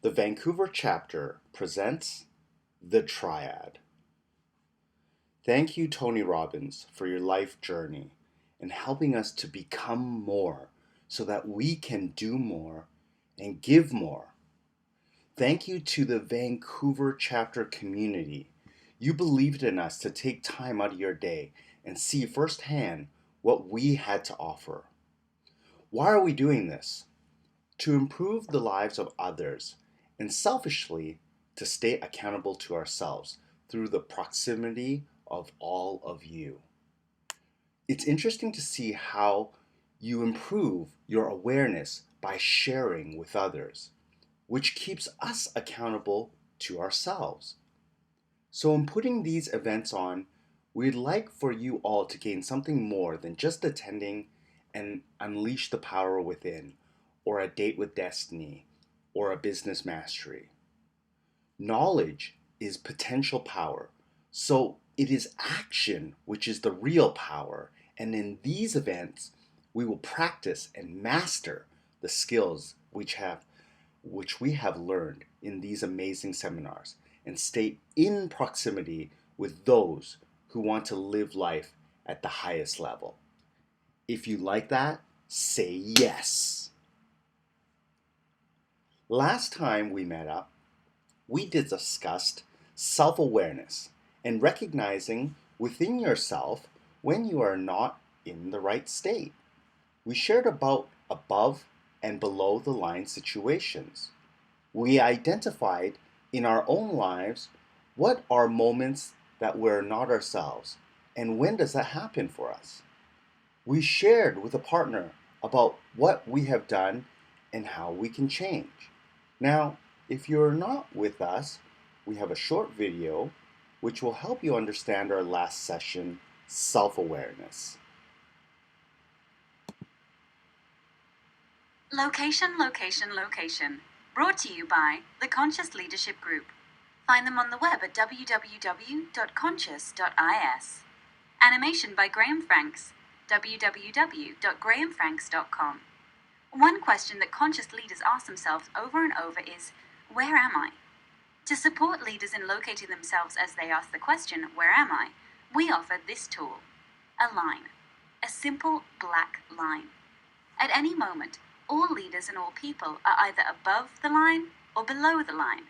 The Vancouver chapter presents The Triad. Thank you, Tony Robbins, for your life journey and helping us to become more so that we can do more and give more. Thank you to the Vancouver chapter community. You believed in us to take time out of your day and see firsthand what we had to offer. Why are we doing this? To improve the lives of others and selfishly to stay accountable to ourselves through the proximity of all of you. It's interesting to see how you improve your awareness by sharing with others, which keeps us accountable to ourselves. So in putting these events on, we'd like for you all to gain something more than just attending and unleash the power within, or a date with destiny, or a business mastery. Knowledge is potential power, so it is action which is the real power, and in these events, we will practice and master the skills which we have learned in these amazing seminars and stay in proximity with those who want to live life at the highest level. If you like that, say yes. Last time we met up, we discussed self-awareness and recognizing within yourself when you are not in the right state. We shared about above and below the line situations. We identified in our own lives what are moments that we're not ourselves and when does that happen for us. We shared with a partner about what we have done and how we can change. Now, if you're not with us, we have a short video which will help you understand our last session, self-awareness. Location, location, location. Brought to you by the Conscious Leadership Group. Find them on the web at www.conscious.is. Animation by Graham Franks, www.grahamfranks.com. One question that conscious leaders ask themselves over and over is, where am I? To support leaders in locating themselves as they ask the question, where am I? We offer this tool, a line, a simple black line. At any moment, all leaders and all people are either above the line or below the line.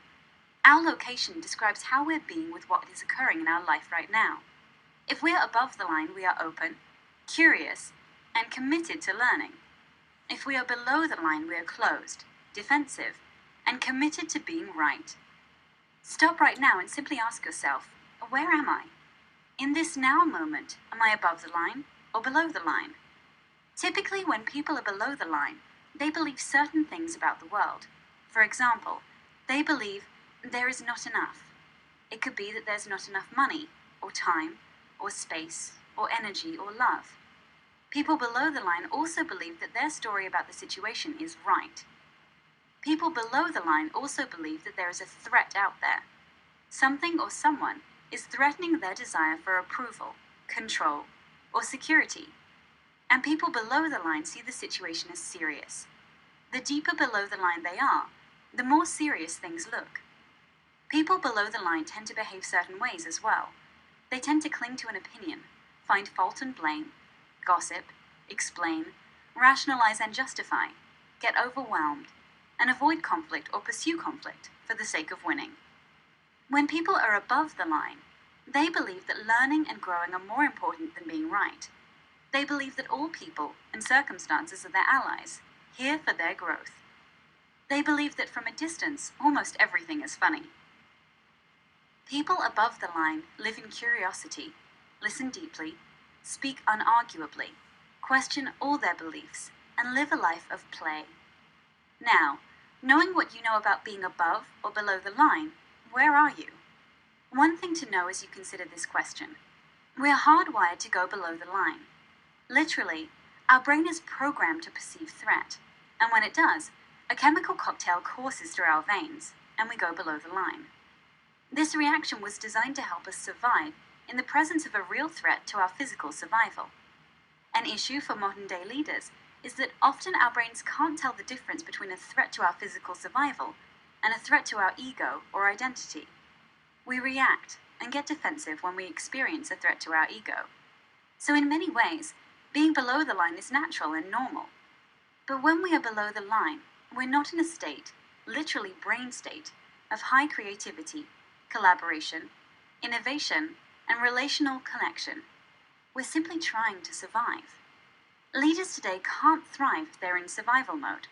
Our location describes how we're being with what is occurring in our life right now. If we're above the line, we are open, curious, and committed to learning. If we are below the line, we are closed, defensive, and committed to being right. Stop right now and simply ask yourself, where am I? In this now moment, am I above the line or below the line? Typically, when people are below the line, they believe certain things about the world. For example, they believe there is not enough. It could be that there's not enough money, or time, or space, or energy, or love. People below the line also believe that their story about the situation is right. People below the line also believe that there is a threat out there. Something or someone is threatening their desire for approval, control, or security. And people below the line see the situation as serious. The deeper below the line they are, the more serious things look. People below the line tend to behave certain ways as well. They tend to cling to an opinion, find fault and blame, gossip, explain, rationalize and justify, get overwhelmed, and avoid conflict or pursue conflict for the sake of winning. When people are above the line, they believe that learning and growing are more important than being right. They believe that all people and circumstances are their allies, here for their growth. They believe that from a distance, almost everything is funny. People above the line live in curiosity, listen deeply, speak unarguably, question all their beliefs, and live a life of play. Now, knowing what you know about being above or below the line, where are you? One thing to know as you consider this question. We are hardwired to go below the line. Literally, our brain is programmed to perceive threat, and when it does, a chemical cocktail courses through our veins, and we go below the line. This reaction was designed to help us survive in the presence of a real threat to our physical survival. An issue for modern-day leaders is that often our brains can't tell the difference between a threat to our physical survival and a threat to our ego or identity. We react and get defensive when we experience a threat to our ego. So in many ways, being below the line is natural and normal. But when we are below the line, we're not in a state, literally brain state, of high creativity, collaboration, innovation, and relational connection. We're simply trying to survive. Leaders today can't thrive if they're in survival mode.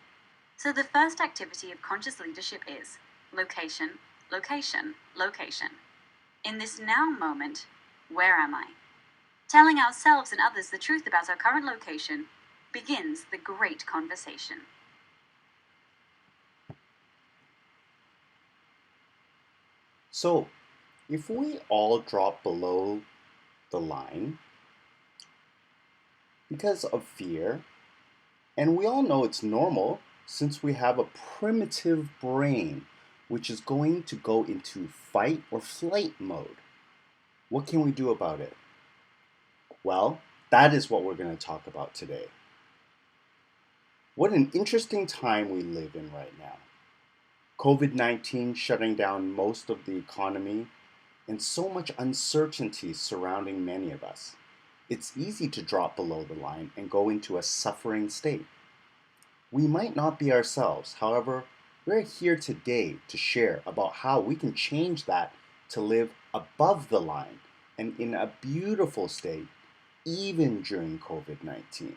So the first activity of conscious leadership is location, location, location. In this now moment, where am I? Telling ourselves and others the truth about our current location begins the great conversation. So, if we all drop below the line because of fear, and we all know it's normal since we have a primitive brain which is going to go into fight or flight mode, what can we do about it? Well, that is what we're going to talk about today. What an interesting time we live in right now. COVID-19 shutting down most of the economy, and so much uncertainty surrounding many of us. It's easy to drop below the line and go into a suffering state. We might not be ourselves, however, we're here today to share about how we can change that to live above the line and in a beautiful state, even during COVID-19.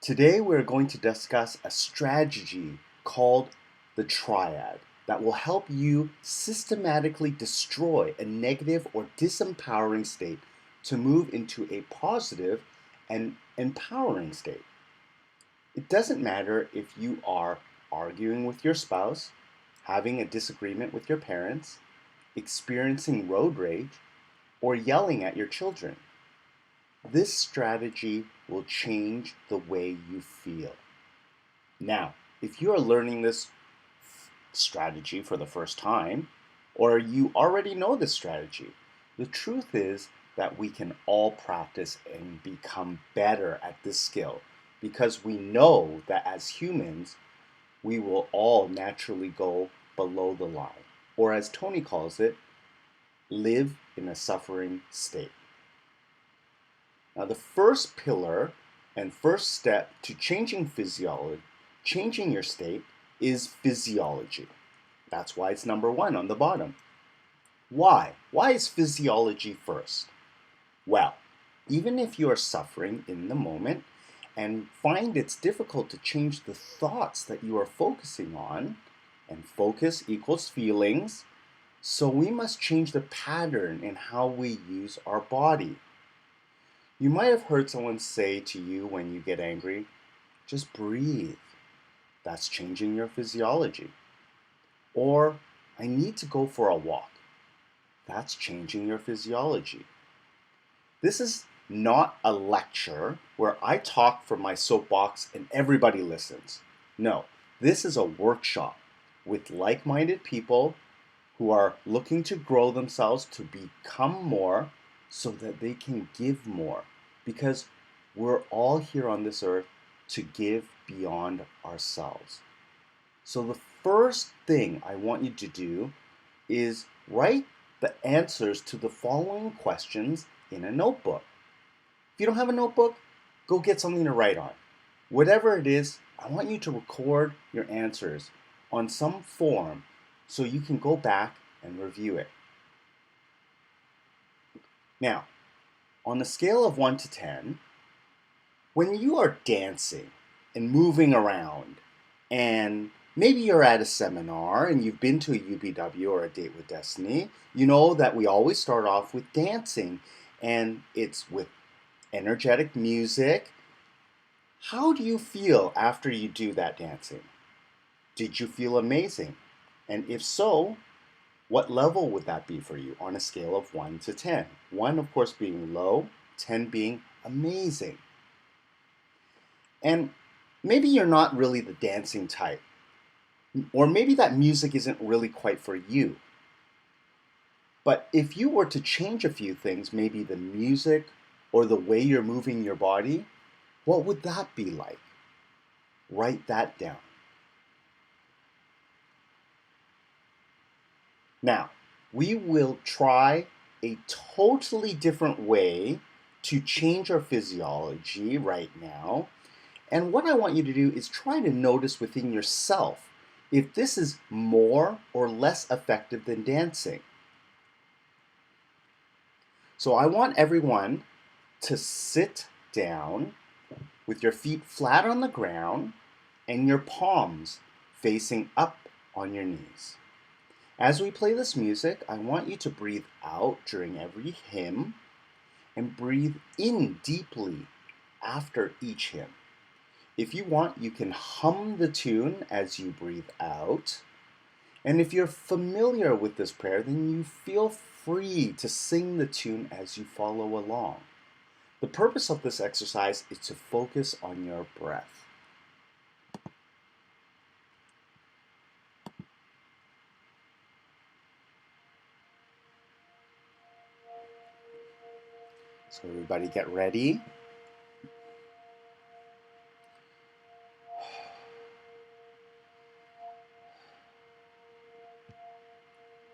Today we're going to discuss a strategy called the Triad that will help you systematically destroy a negative or disempowering state to move into a positive and empowering state. It doesn't matter if you are arguing with your spouse, having a disagreement with your parents, experiencing road rage, or yelling at your children. This strategy will change the way you feel. Now, if you are learning this strategy for the first time, or you already know this strategy, the truth is that we can all practice and become better at this skill because we know that as humans, we will all naturally go below the line, or as Tony calls it, live in a suffering state. Now, the first pillar and first step to changing physiology, changing your state, is physiology. That's why it's number one on the bottom. Why? Why is physiology first? Well, even if you are suffering in the moment and find it's difficult to change the thoughts that you are focusing on, and focus equals feelings, so we must change the pattern in how we use our body. You might have heard someone say to you when you get angry, just breathe. That's changing your physiology. Or, I need to go for a walk. That's changing your physiology. This is not a lecture where I talk from my soapbox and everybody listens. No, this is a workshop with like-minded people who are looking to grow themselves to become more so that they can give more. Because we're all here on this earth to give beyond ourselves. So the first thing I want you to do is write the answers to the following questions in a notebook. If you don't have a notebook, go get something to write on. Whatever it is, I want you to record your answers on some form so you can go back and review it. Now, on a scale of 1 to 10, when you are dancing and moving around, and maybe you're at a seminar and you've been to a UBW or a Date with Destiny, you know that we always start off with dancing, and it's with energetic music. How do you feel after you do that dancing? Did you feel amazing? And if so, what level would that be for you on a scale of 1 to 10? 1, of course, being low, 10 being amazing. And maybe you're not really the dancing type, or maybe that music isn't really quite for you. But if you were to change a few things, maybe the music or the way you're moving your body, what would that be like? Write that down. Now, we will try a totally different way to change our physiology right now. And what I want you to do is try to notice within yourself if this is more or less effective than dancing. So I want everyone to sit down with your feet flat on the ground and your palms facing up on your knees. As we play this music, I want you to breathe out during every hymn and breathe in deeply after each hymn. If you want, you can hum the tune as you breathe out. And if you're familiar with this prayer, then you feel free to sing the tune as you follow along. The purpose of this exercise is to focus on your breath. So everybody get ready.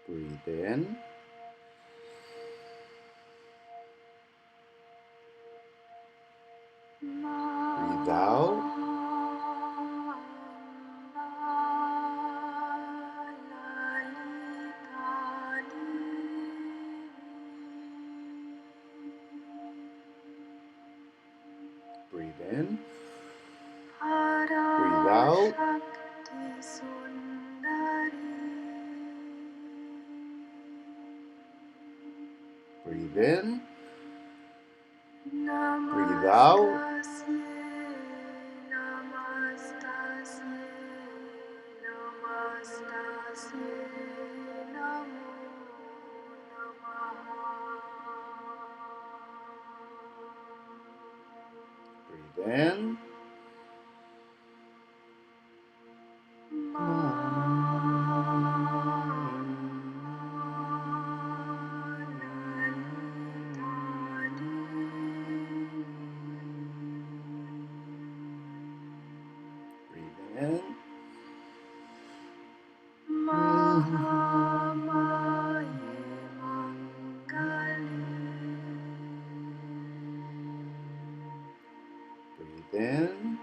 Breathe in. Breathe out. Breathe in. Breathe out. Breathe in. Breathe out. Breathe in. Breathe in. Breathe in.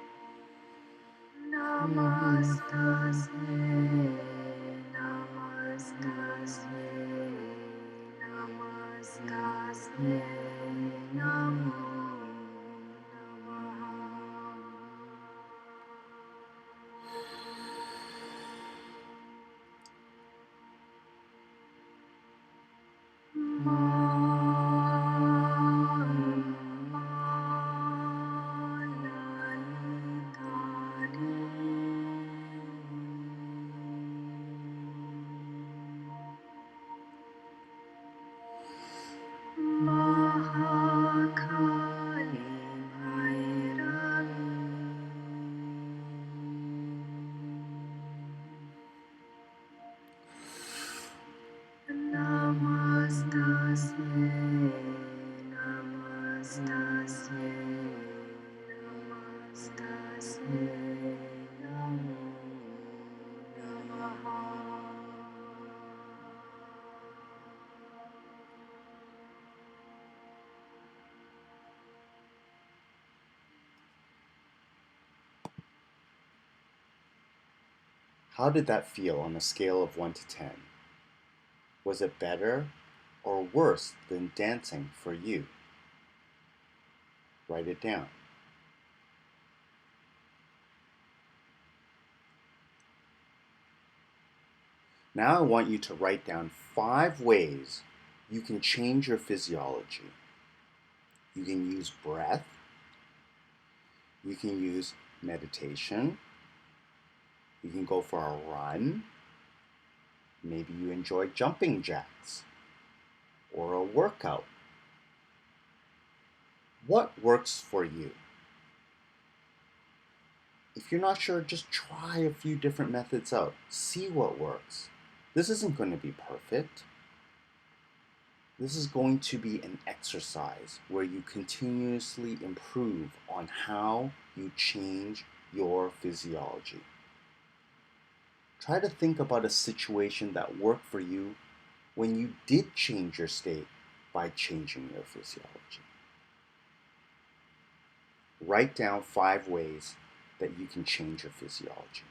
How did that feel on a scale of 1 to 10? Was it better or worse than dancing for you? Write it down. Now I want you to write down 5 ways you can change your physiology. You can use breath. You can use meditation. You can go for a run. Maybe you enjoy jumping jacks or a workout. What works for you? If you're not sure, just try a few different methods out. See what works. This isn't going to be perfect. This is going to be an exercise where you continuously improve on how you change your physiology. Try to think about a situation that worked for you when you did change your state by changing your physiology. Write down 5 ways that you can change your physiology.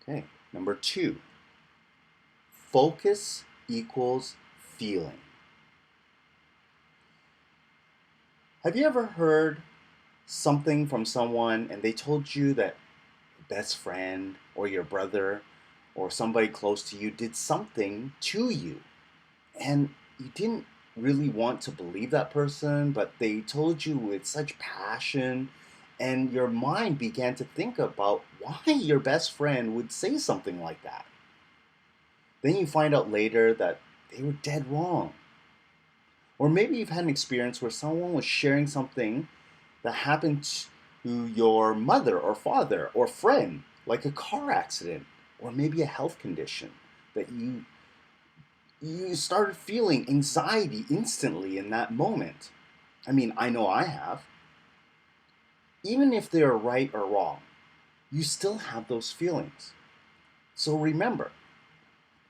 Okay, number 2, focus equals feeling. Have you ever heard something from someone and they told you that your best friend or your brother or somebody close to you did something to you, and you didn't really want to believe that person, but they told you with such passion, and your mind began to think about why your best friend would say something like that? Then you find out later that they were dead wrong. Or maybe you've had an experience where someone was sharing something that happened to your mother or father or friend, like a car accident or maybe a health condition, that you started feeling anxiety instantly in that moment. I mean, I know I have. Even if they're right or wrong, you still have those feelings. So remember,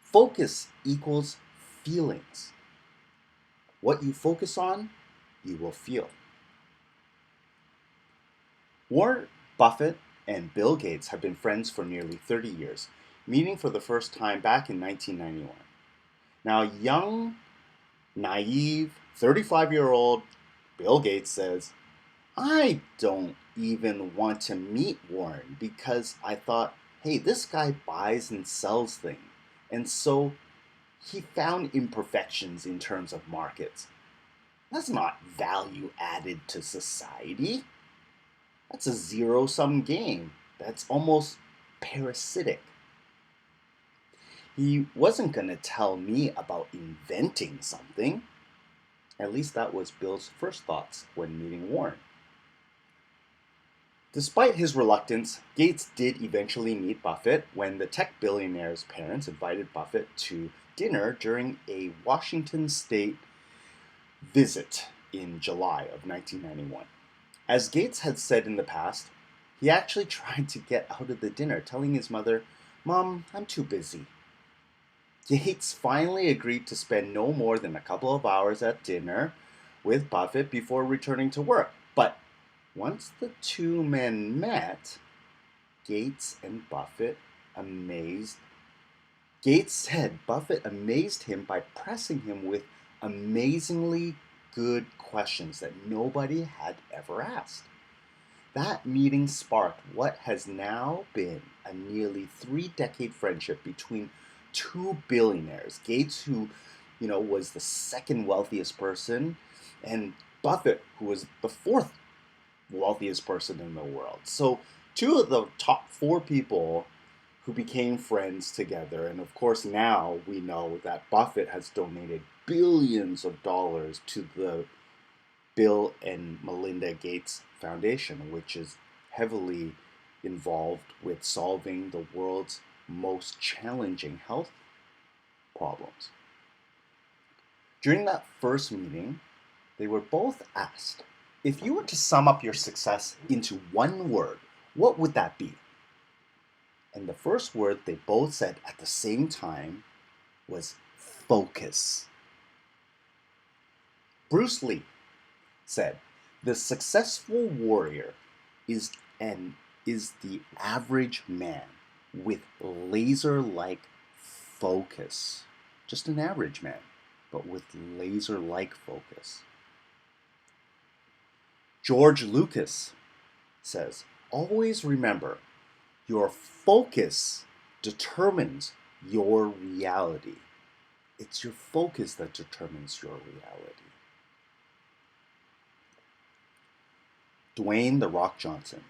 focus equals feelings. What you focus on, you will feel. Warren Buffett and Bill Gates have been friends for nearly 30 years, meeting for the first time back in 1991. Now, young, naive, 35-year-old Bill Gates says, I don't even want to meet Warren because I thought, hey, this guy buys and sells things. And so he found imperfections in terms of markets. That's not value added to society. That's a zero-sum game. That's almost parasitic. He wasn't going to tell me about inventing something. At least that was Bill's first thoughts when meeting Warren. Despite his reluctance, Gates did eventually meet Buffett when the tech billionaire's parents invited Buffett to dinner during a Washington state visit in July of 1991. As Gates had said in the past, he actually tried to get out of the dinner, telling his mother, Mom, I'm too busy. Gates finally agreed to spend no more than a couple of hours at dinner with Buffett before returning to work. But once the two men met, Gates said Buffett amazed him by pressing him with amazingly good questions that nobody had ever asked. That meeting sparked what has now been a nearly 3-decade friendship between two billionaires. Gates, who, was the second wealthiest person, and Buffett, who was the fourth wealthiest person in the world. So two of the top 4 people who became friends together. And of course, now we know that Buffett has donated billions of dollars to the Bill and Melinda Gates Foundation, which is heavily involved with solving the world's most challenging health problems. During that first meeting, they were both asked, if you were to sum up your success into one word, what would that be? And the first word they both said at the same time was focus. Bruce Lee said, the successful warrior is the average man with laser-like focus. Just an average man, but with laser-like focus. George Lucas says, always remember, your focus determines your reality. It's your focus that determines your reality. Dwayne "The Rock" Johnson.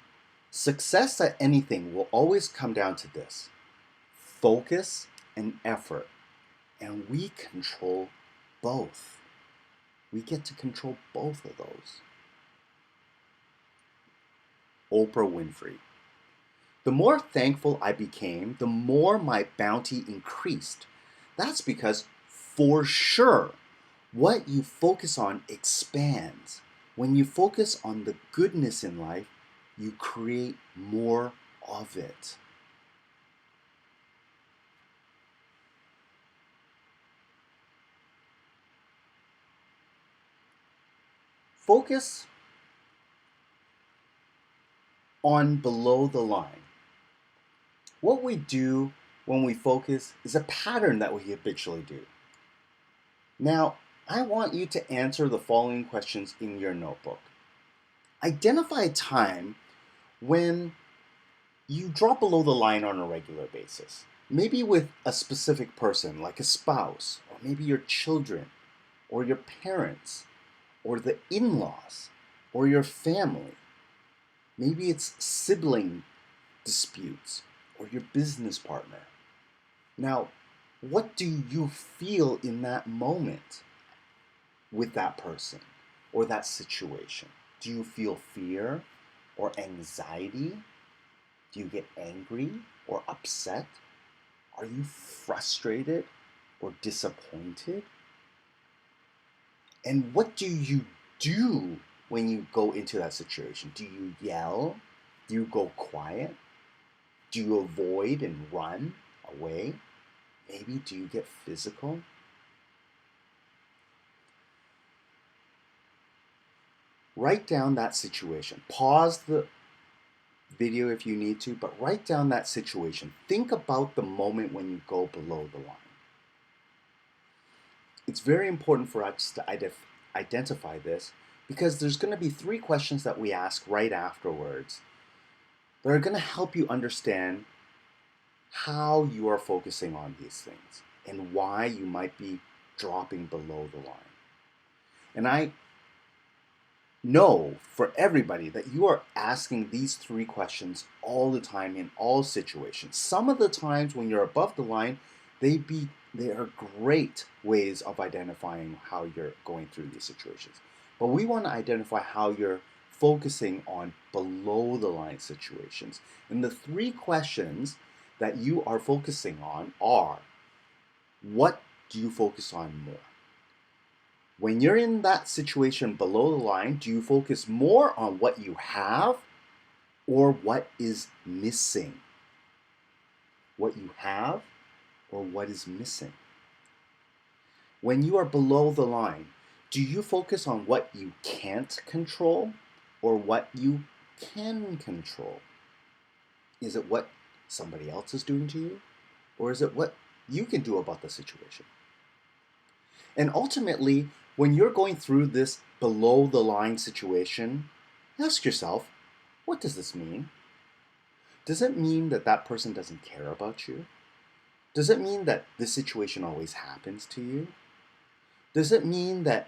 Success at anything will always come down to this: focus and effort. And we control both. We get to control both of those. Oprah Winfrey. The more thankful I became, the more my bounty increased. That's because, for sure, what you focus on expands. When you focus on the goodness in life, you create more of it. focus on below the line. What we do when we focus is a pattern that we habitually do. Now, I want you to answer the following questions in your notebook. Identify a time when you drop below the line on a regular basis. Maybe with a specific person, like a spouse, or maybe your children, or your parents, or the in-laws, or your family. Maybe it's sibling disputes, or your business partner. Now, what do you feel in that moment with that person or that situation? Do you feel fear or anxiety? Do you get angry or upset? Are you frustrated or disappointed? And what do you do when you go into that situation? Do you yell? Do you go quiet? Do you avoid and run away? Maybe do you get physical? Write down that situation. Pause the video if you need to, but write down that situation. Think about the moment when you go below the line. It's very important for us to identify this because there's going to be 3 questions that we ask right afterwards that are going to help you understand how you are focusing on these things and why you might be dropping below the line. And I know for everybody that you are asking these 3 questions all the time in all situations. Some of the times when you're above the line, they are great ways of identifying how you're going through these situations. But we want to identify how you're focusing on below the line situations. And the 3 questions that you are focusing on are, what do you focus on more? When you're in that situation below the line, do you focus more on what you have or what is missing? What you have or what is missing? When you are below the line, do you focus on what you can't control or what you can control? Is it what somebody else is doing to you, or is it what you can do about the situation? And ultimately, when you're going through this below the line situation, ask yourself, what does this mean? Does it mean that that person doesn't care about you? Does it mean that this situation always happens to you? Does it mean that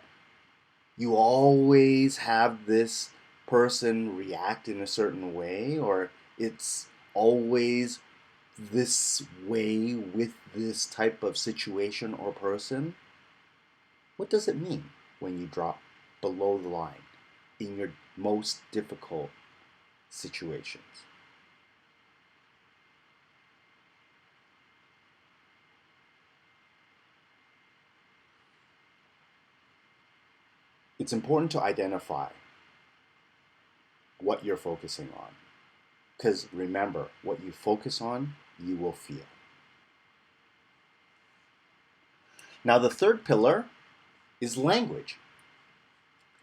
you always have this person react in a certain way, or it's always this way with this type of situation or person? What does it mean when you drop below the line in your most difficult situations? It's important to identify what you're focusing on. Because remember, what you focus on, you will feel. Now, the 3rd pillar is language.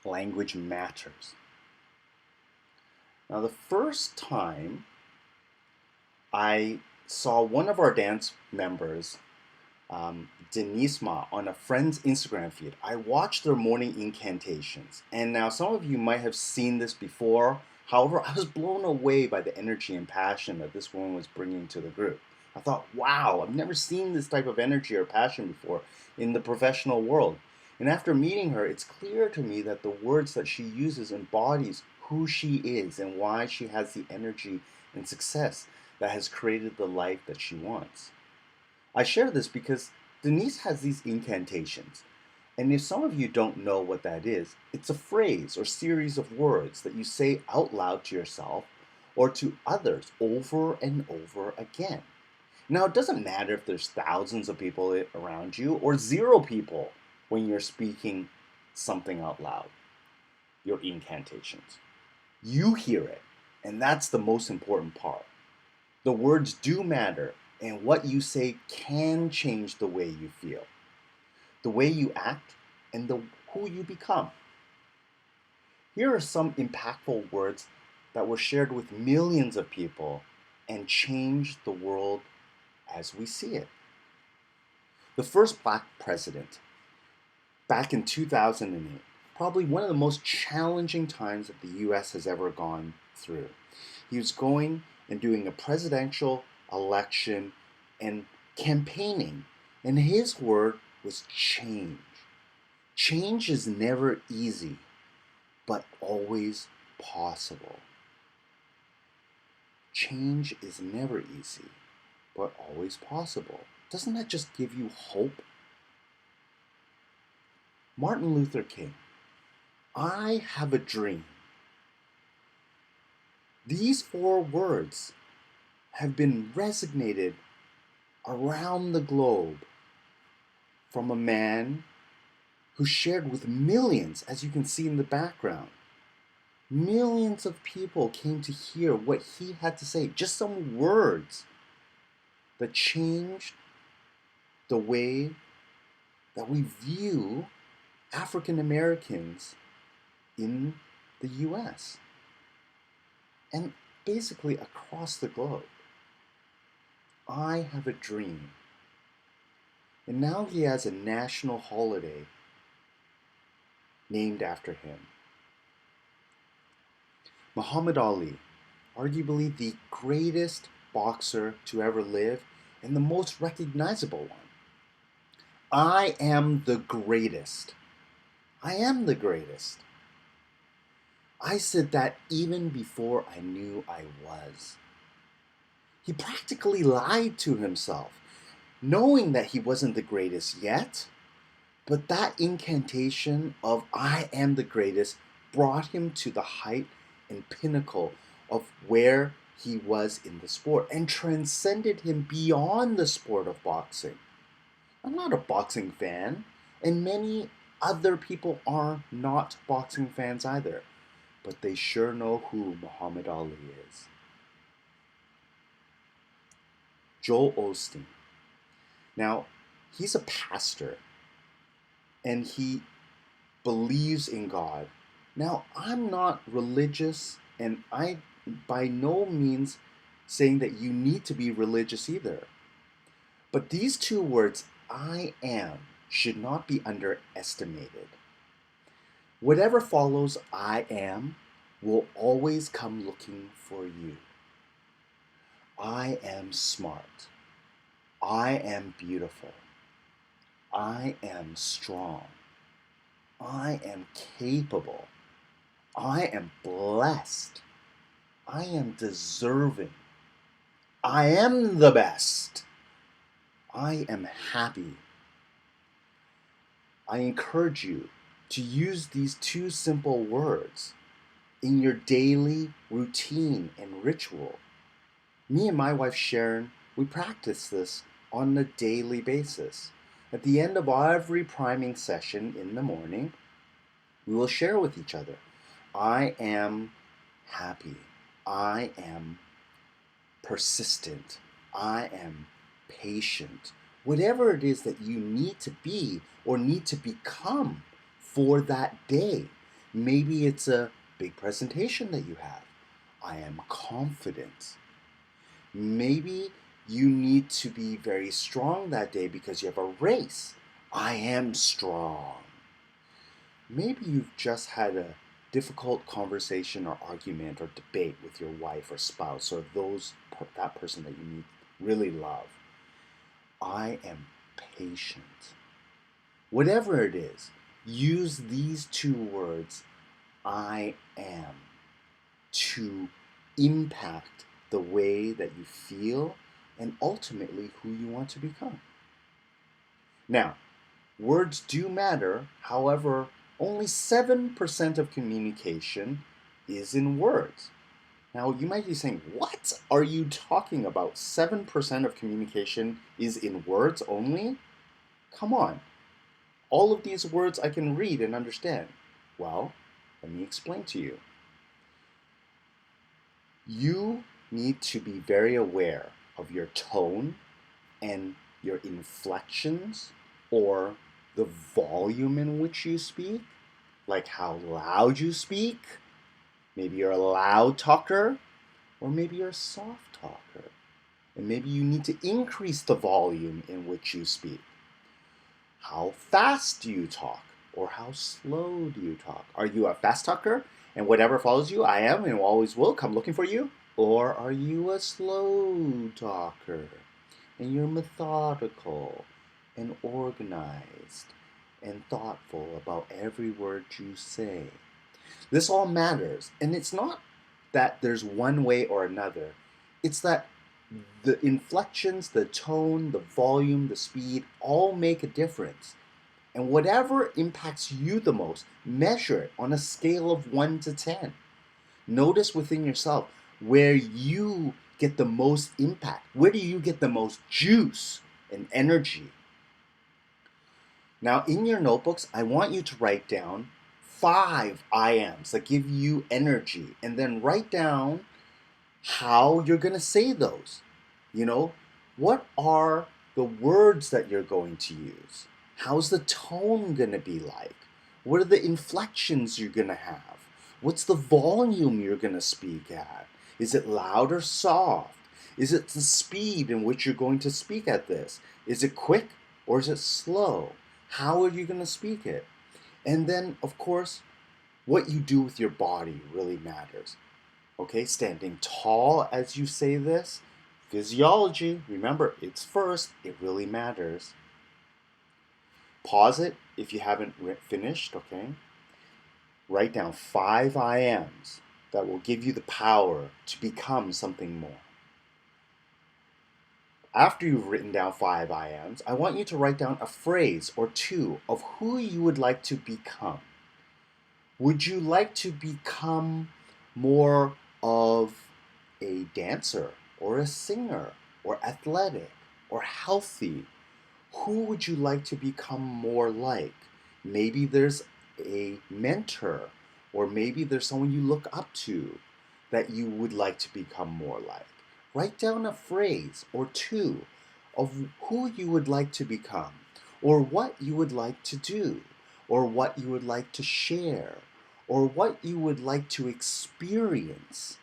Language matters. Now, the first time I saw one of our dance members, Denise Ma, on a friend's Instagram feed, I watched their morning incantations. And now some of you might have seen this before. However, I was blown away by the energy and passion that this woman was bringing to the group. I thought, wow, I've never seen this type of energy or passion before in the professional world. And after meeting her, it's clear to me that the words that she uses embodies who she is and why she has the energy and success that has created the life that she wants. I share this because Denise has these incantations. And if some of you don't know what that is, it's a phrase or series of words that you say out loud to yourself or to others over and over again. Now, it doesn't matter if there's thousands of people around you or 0 people when you're speaking something out loud, your incantations. You hear it, and that's the most important part. The words do matter, and what you say can change the way you feel, the way you act, and who you become. Here are some impactful words that were shared with millions of people and changed the world as we see it. The first black president, back in 2008, probably one of the most challenging times that the US has ever gone through. He was going and doing a presidential election and campaigning, and his word was change. Change is never easy, but always possible. Change is never easy, but always possible. Doesn't that just give you hope? Martin Luther King, I have a dream. These 4 words have been resonated around the globe from a man who shared with millions, as you can see in the background. Millions of people came to hear what he had to say, just some words that changed the way that we view African Americans in the US and basically across the globe. I have a dream. And now he has a national holiday named after him. Muhammad Ali, arguably the greatest boxer to ever live and the most recognizable one. I am the greatest. I am the greatest. I said that even before I knew I was. He practically lied to himself, knowing that he wasn't the greatest yet, but that incantation of I am the greatest brought him to the height and pinnacle of where he was in the sport and transcended him beyond the sport of boxing. I'm not a boxing fan, and many other people are not boxing fans either, but they sure know who Muhammad Ali is. Joel Osteen. Now, he's a pastor, and he believes in God. Now, I'm not religious, and I by no means saying that you need to be religious either. But these 2 words, I am, should not be underestimated. Whatever follows I am will always come looking for you. I am smart. I am beautiful. I am strong. I am capable. I am blessed. I am deserving. I am the best. I am happy. I encourage you to use these 2 simple words in your daily routine and ritual. Me and my wife Sharon, we practice this on a daily basis. At the end of every priming session in the morning, we will share with each other, I am happy. I am persistent. I am patient. Whatever it is that you need to be or need to become for that day. Maybe it's a big presentation that you have. I am confident. Maybe you need to be very strong that day because you have a race. I am strong. Maybe you've just had a difficult conversation or argument or debate with your wife or spouse or that person that you really love. I am patient. Whatever it is, use these 2 words, I am, to impact the way that you feel and ultimately who you want to become. Now, words do matter. However, only 7% of communication is in words. Now, you might be saying, what are you talking about? 7% of communication is in words only? Come on. All of these words I can read and understand. Well, let me explain to you. You need to be very aware of your tone and your inflections or the volume in which you speak. like how loud you speak. Maybe you're a loud talker, or maybe you're a soft talker. And maybe you need to increase the volume in which you speak. How fast do you talk? Or how slow do you talk? Are you a fast talker and whatever follows you, I am and always will come looking for you? Or are you a slow talker and you're methodical and organized and thoughtful about every word you say? This all matters. And it's not that there's one way or another, it's that the inflections, the tone, the volume, the speed all make a difference. And whatever impacts you the most, measure it on a scale of 1 to 10. Notice within yourself where you get the most impact. Where do you get the most juice and energy? Now, in your notebooks, I want you to write down 5 I ams that give you energy, and then write down how you're going to say those. What are the words that you're going to use? How's the tone going to be like? What are the inflections you're going to have? What's the volume you're going to speak at? Is it loud or soft? Is it the speed in which you're going to speak at this? Is it quick or is it slow? How are you going to speak it? And then, of course, what you do with your body really matters. Okay, standing tall as you say this. Physiology, remember, it's first. It really matters. Pause it if you haven't finished, okay? Write down 5 I ams that will give you the power to become something more. After you've written down 5 I ams, I want you to write down a phrase or two of who you would like to become. Would you like to become more of a dancer or a singer or athletic or healthy? Who would you like to become more like? Maybe there's a mentor, or maybe there's someone you look up to that you would like to become more like. Write down a phrase or two of who you would like to become, or what you would like to do, or what you would like to share, or what you would like to experience.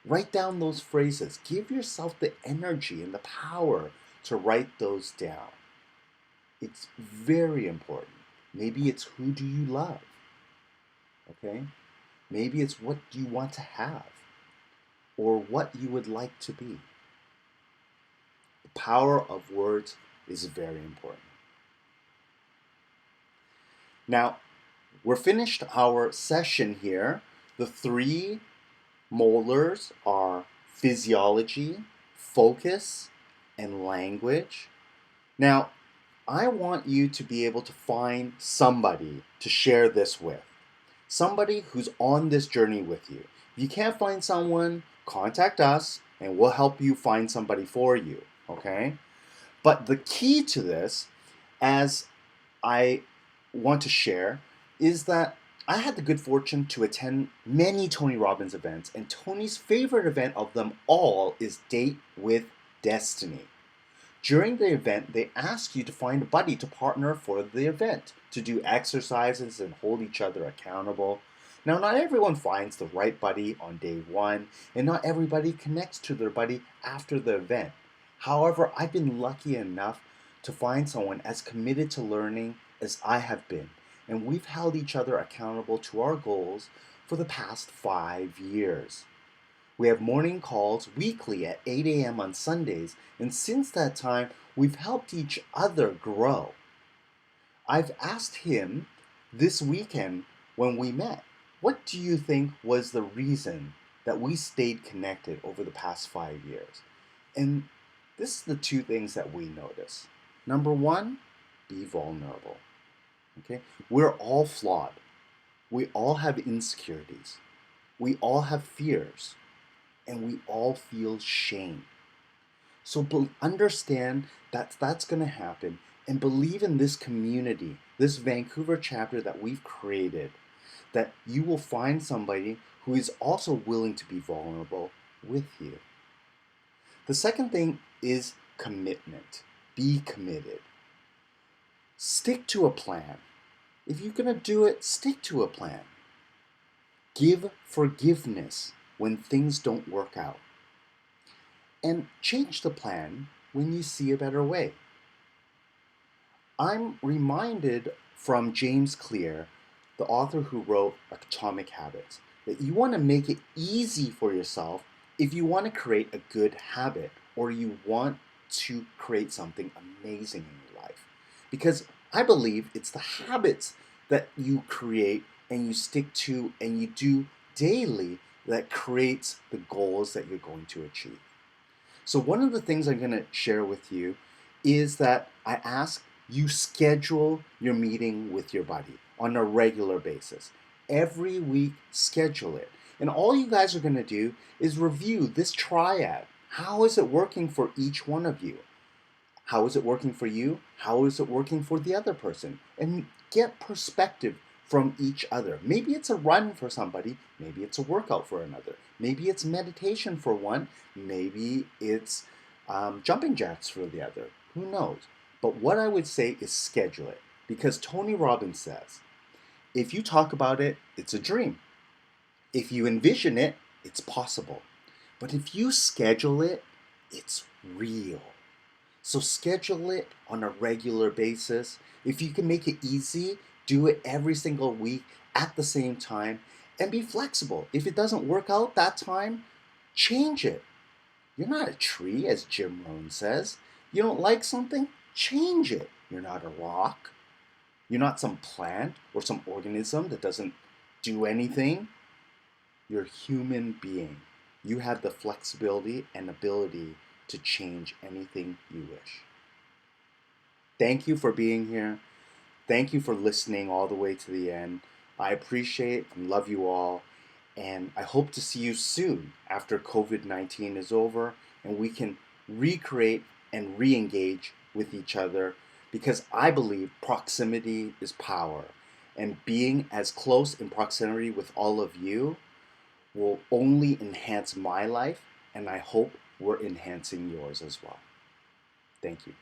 Write down those phrases. Give yourself the energy and the power to write those down. It's very important. Maybe it's who do you love? Okay? Maybe it's what do you want to have? Or what you would like to be. The power of words is very important. Now, we're finished our session here. The 3 molars are physiology, focus, and language. Now, I want you to be able to find somebody to share this with. Somebody who's on this journey with you. If you can't find someone, contact us and we'll help you find somebody for you, okay? But the key to this, as I want to share, is that I had the good fortune to attend many Tony Robbins events, and Tony's favorite event of them all is Date with Destiny. During the event, they ask you to find a buddy to partner for the event, to do exercises and hold each other accountable. Now, not everyone finds the right buddy on day 1, and not everybody connects to their buddy after the event. However, I've been lucky enough to find someone as committed to learning as I have been, and we've held each other accountable to our goals for the past 5 years. We have morning calls weekly at 8 a.m. on Sundays, and since that time, we've helped each other grow. I've asked him this weekend when we met, what do you think was the reason that we stayed connected over the past 5 years? And this is the 2 things that we notice. Number 1, be vulnerable. Okay? We're all flawed. We all have insecurities. We all have fears. And we all feel shame. So understand that that's going to happen and believe in this community, this Vancouver chapter that we've created, that you will find somebody who is also willing to be vulnerable with you. The second thing is commitment. Be committed. Stick to a plan. If you're going to do it, stick to a plan. Give forgiveness when things don't work out. And change the plan when you see a better way. I'm reminded from James Clear, the author who wrote Atomic Habits, that you want to make it easy for yourself if you want to create a good habit or you want to create something amazing in your life. Because I believe it's the habits that you create and you stick to and you do daily that creates the goals that you're going to achieve. So one of the things I'm going to share with you is that I ask you schedule your meeting with your buddy on a regular basis. Every week, schedule it. And all you guys are going to do is review this triad. How is it working for each one of you? How is it working for you? How is it working for the other person? And get perspective from each other. Maybe it's a run for somebody, maybe it's a workout for another, maybe it's meditation for one, maybe it's jumping jacks for the other. Who knows? But what I would say is schedule it, because Tony Robbins says, if you talk about it, it's a dream. If you envision it, it's possible. But if you schedule it, it's real. So schedule it on a regular basis. If you can make it easy, do it every single week at the same time and be flexible. If it doesn't work out that time, change it. You're not a tree, as Jim Rohn says. You don't like something? Change it. You're not a rock. You're not some plant or some organism that doesn't do anything. You're a human being. You have the flexibility and ability to change anything you wish. Thank you for being here. Thank you for listening all the way to the end. I appreciate and love you all. And I hope to see you soon after COVID-19 is over and we can recreate and re-engage with each other, because I believe proximity is power. And being as close in proximity with all of you will only enhance my life, and I hope we're enhancing yours as well. Thank you.